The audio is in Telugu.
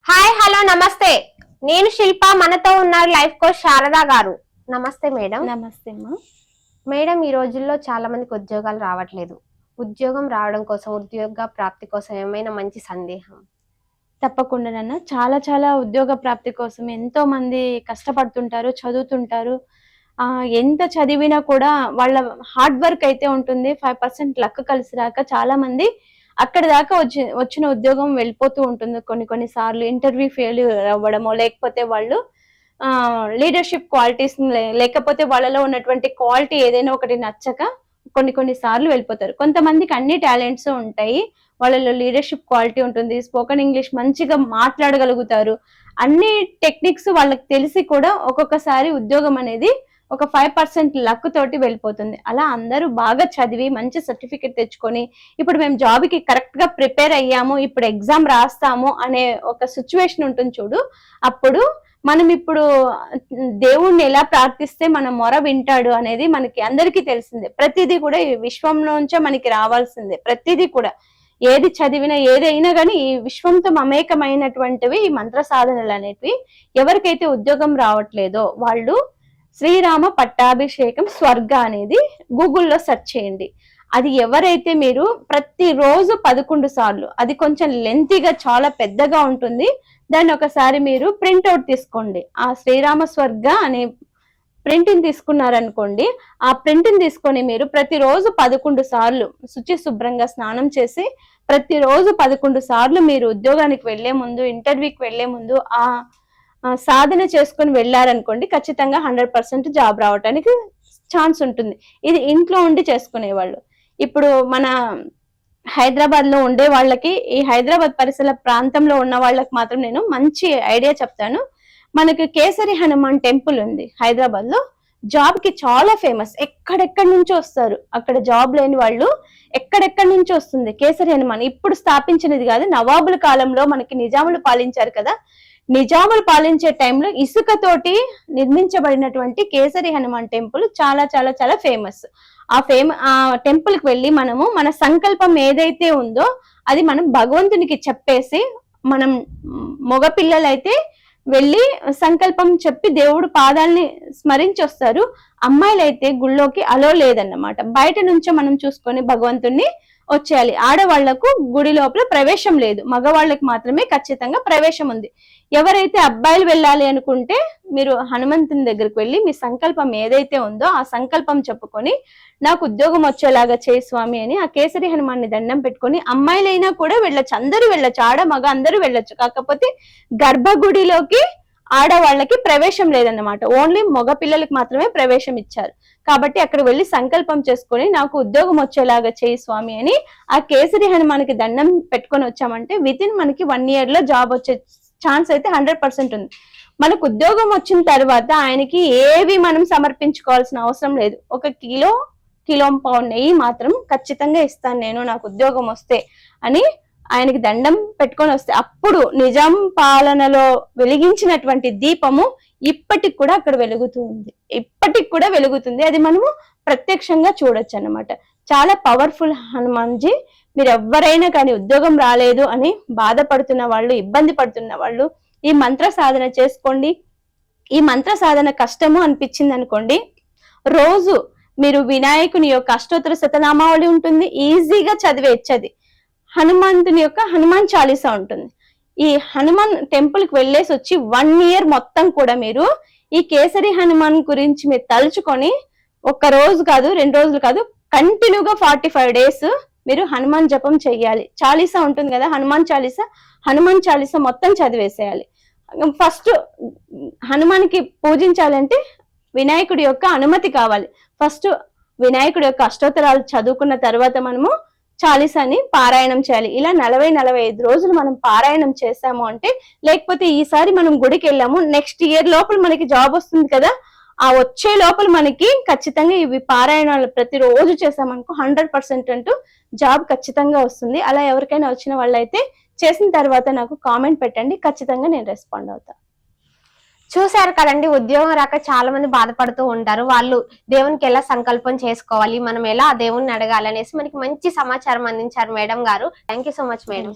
హాయ్ హలో నమస్తే. నేను శిల్ప. మనతో ఉన్నారు లైఫ్ కోచ్ శారదా గారు. నమస్తే మేడం. నమస్తే అమ్మా. మేడం, ఈ రోజుల్లో చాలా మందికి ఉద్యోగాలు రావట్లేదు. ఉద్యోగం రావడం కోసం, ఉద్యోగ ప్రాప్తి కోసం ఏమైనా మంచి సందేహం? తప్పకుండానన్నా చాలా చాలా ఉద్యోగ ప్రాప్తి కోసం ఎంతో మంది కష్టపడుతుంటారు, చదువుతుంటారు. ఎంత చదివినా కూడా వాళ్ళ హార్డ్ వర్క్ అయితే ఉంటుంది. 5% లక్ కలిసి రాక చాలా మంది అక్కడి దాకా వచ్చిన ఉద్యోగం వెళ్ళిపోతూ ఉంటుంది. కొన్ని సార్లు ఇంటర్వ్యూ ఫెయిల్యూర్ అవ్వడమో, లేకపోతే వాళ్ళు లీడర్షిప్ క్వాలిటీస్ లేకపోతే వాళ్ళలో ఉన్నటువంటి క్వాలిటీ ఏదైనా ఒకటి నచ్చక కొన్ని సార్లు వెళ్ళిపోతారు. కొంతమందికి అన్ని టాలెంట్స్ ఉంటాయి. వాళ్ళలో లీడర్షిప్ క్వాలిటీ ఉంటుంది, స్పోకెన్ ఇంగ్లీష్ మంచిగా మాట్లాడగలుగుతారు. అన్ని టెక్నిక్స్ వాళ్ళకి తెలిసి కూడా ఒక్కొక్కసారి ఉద్యోగం అనేది ఒక 5% లక్ తోటి వెళ్ళిపోతుంది. అలా అందరూ బాగా చదివి మంచి సర్టిఫికెట్ తెచ్చుకొని ఇప్పుడు మేము జాబ్కి కరెక్ట్ గా ప్రిపేర్ అయ్యాము, ఇప్పుడు ఎగ్జామ్ రాస్తాము అనే ఒక సిచ్యువేషన్ ఉంటుంది చూడు. అప్పుడు మనం ఇప్పుడు దేవుణ్ణి ఎలా ప్రార్థిస్తే మన మొర వింటాడు అనేది మనకి అందరికీ తెలిసిందే. ప్రతిదీ కూడా ఈ విశ్వంలోంచే మనకి రావాల్సిందే. ప్రతిదీ కూడా ఏది చదివినా ఏదైనా కానీ ఈ విశ్వంతో మమేకమైనటువంటివి ఈ మంత్ర సాధనలు అనేటివి. ఎవరికైతే ఉద్యోగం రావట్లేదో వాళ్ళు శ్రీరామ పట్టాభిషేకం స్వర్గ అనేది గూగుల్లో సెర్చ్ చేయండి. అది ఎవరైతే మీరు ప్రతిరోజు 11 సార్లు, అది కొంచెం లెంతీగా చాలా పెద్దగా ఉంటుంది, దాన్ని ఒకసారి మీరు ప్రింట్అవుట్ తీసుకోండి. ఆ శ్రీరామ స్వర్గ అనే ప్రింట్ని తీసుకున్నారనుకోండి, ఆ ప్రింట్ని తీసుకొని మీరు ప్రతిరోజు 11 సార్లు శుచి శుభ్రంగా స్నానం చేసి ప్రతిరోజు 11 సార్లు మీరు ఉద్యోగానికి వెళ్లే ముందు, ఇంటర్వ్యూకి వెళ్లే ముందు ఆ సాధన చేసుకుని వెళ్ళారనుకోండి, ఖచ్చితంగా 100% జాబ్ రావడానికి ఛాన్స్ ఉంటుంది. ఇది ఇంట్లో ఉండి చేసుకునేవాళ్ళు. ఇప్పుడు మన హైదరాబాద్ లో ఉండే వాళ్ళకి, ఈ హైదరాబాద్ పరిసర ప్రాంతంలో ఉన్న వాళ్ళకి మాత్రం నేను మంచి ఐడియా చెప్తాను. మనకి కేసరి హనుమాన్ టెంపుల్ ఉంది హైదరాబాద్ లో. జాబ్ కి చాలా ఫేమస్. ఎక్కడెక్కడి నుంచో వస్తారు. అక్కడ జాబ్ లేని వాళ్ళు ఎక్కడెక్కడి నుంచో వస్తుంది కేసరి హనుమాన్. ఇప్పుడు స్థాపించినది కాదు, నవాబుల కాలంలో మనకి నిజాములు పాలించారు కదా. నిజాములు పాలించే టైంలో ఇసుకతోటి నిర్మించబడినటువంటి కేసరి హనుమాన్ టెంపుల్ చాలా చాలా చాలా ఫేమస్. ఆ టెంపుల్ కి వెళ్ళి మనము మన సంకల్పం ఏదైతే ఉందో అది మనం భగవంతునికి చెప్పేసి, మనం మగ పిల్లలైతే వెళ్ళి సంకల్పం చెప్పి దేవుడు పాదాలని స్మరించి వస్తారు. అమ్మాయిలైతే గుళ్ళోకి అలో లేదన్నమాట. బయట నుంచో మనం చూసుకొని భగవంతుణ్ణి వచ్చేయాలి. ఆడవాళ్లకు గుడి లోపల ప్రవేశం లేదు, మగవాళ్ళకి మాత్రమే ఖచ్చితంగా ప్రవేశం ఉంది. ఎవరైతే అబ్బాయిలు వెళ్ళాలి అనుకుంటే మీరు హనుమంతుని దగ్గరికి వెళ్ళి మీ సంకల్పం ఏదైతే ఉందో ఆ సంకల్పం చెప్పుకొని, నాకు ఉద్యోగం వచ్చేలాగా చేయి స్వామి అని ఆ కేసరి హనుమాన్ని దండం పెట్టుకొని, అమ్మాయిలైనా కూడా వెళ్ళొచ్చు, అందరూ వెళ్ళొచ్చు, ఆడ మగ అందరూ వెళ్ళొచ్చు. కాకపోతే గర్భగుడిలోకి ఆడవాళ్ళకి ప్రవేశం లేదన్నమాట. ఓన్లీ మగ పిల్లలకి మాత్రమే ప్రవేశం ఇచ్చారు. కాబట్టి అక్కడ వెళ్ళి సంకల్పం చేసుకొని, నాకు ఉద్యోగం వచ్చేలాగా చేయి స్వామి అని ఆ కేసరి హనుమానికి దండం పెట్టుకొని వచ్చామంటే వితిన్ మనకి 1 year లో జాబ్ వచ్చే ఛాన్స్ అయితే 100% ఉంది. మనకు ఉద్యోగం వచ్చిన తర్వాత ఆయనకి ఏవి మనం సమర్పించుకోవాల్సిన అవసరం లేదు. 1 కిలో పావు నెయ్యి మాత్రం ఖచ్చితంగా ఇస్తాను నేను, నాకు ఉద్యోగం వస్తే అని ఆయనకి దండం పెట్టుకొని వస్తే, అప్పుడు నిజాం పాలనలో వెలిగించినటువంటి దీపము ఇప్పటికి కూడా అక్కడ వెలుగుతూ ఉంది. ఇప్పటికి కూడా వెలుగుతుంది. అది మనము ప్రత్యక్షంగా చూడొచ్చు అన్నమాట. చాలా పవర్ఫుల్ హనుమాన్జీ. మీరు ఎవరైనా కానీ ఉద్యోగం రాలేదు అని బాధపడుతున్న వాళ్ళు, ఇబ్బంది పడుతున్న వాళ్ళు ఈ మంత్ర సాధన చేసుకోండి. ఈ మంత్ర సాధన కష్టము అనిపించింది అనుకోండి, రోజు మీరు వినాయకుని యొక్క అష్టోత్తర శతనామావళి ఉంటుంది, ఈజీగా చదివేచ్చది. హనుమంతుని యొక్క హనుమాన్ చాలీసా ఉంటుంది. ఈ హనుమాన్ టెంపుల్ కి వెళ్ళేసి వచ్చి 1 year మొత్తం కూడా మీరు ఈ కేసరి హనుమాన్ గురించి మీరు తలుచుకొని, 1 రోజు కాదు, 2 రోజులు కాదు, కంటిన్యూగా 45 days మీరు హనుమాన్ జపం చెయ్యాలి. చాలీసా ఉంటుంది కదా, హనుమాన్ చాలీసా మొత్తం చదివేసేయాలి. ఫస్ట్ హనుమాన్కి పూజించాలంటే వినాయకుడి యొక్క అనుమతి కావాలి. ఫస్ట్ వినాయకుడి యొక్క అష్టోత్తరాలు చదువుకున్న తర్వాత మనము చాలీసాని పారాయణం చేయాలి. ఇలా 40-45 రోజులు మనం పారాయణం చేసాము అంటే, లేకపోతే ఈసారి మనం గుడికి వెళ్ళాము, నెక్స్ట్ ఇయర్ లోపల మనకి జాబ్ వస్తుంది కదా, ఆ వచ్చే లోపల మనకి ఖచ్చితంగా ఇవి పారాయణాలు ప్రతిరోజు చేసామనుకో 100% అంటూ జాబ్ ఖచ్చితంగా వస్తుంది. అలా ఎవరికైనా వచ్చిన వాళ్ళైతే చేసిన తర్వాత నాకు కామెంట్ పెట్టండి, ఖచ్చితంగా నేను రెస్పాండ్ అవుతా. చూశారు కదండి, ఉద్యోగం రాక చాలా మంది బాధపడుతూ ఉంటారు. వాళ్ళు దేవునికి ఎలా సంకల్పం చేసుకోవాలి, మనం ఎలా దేవుణ్ణి అడగాలి అనేసి మనకి మంచి సమాచారం అందించారు మేడం గారు. Thank you so much madam.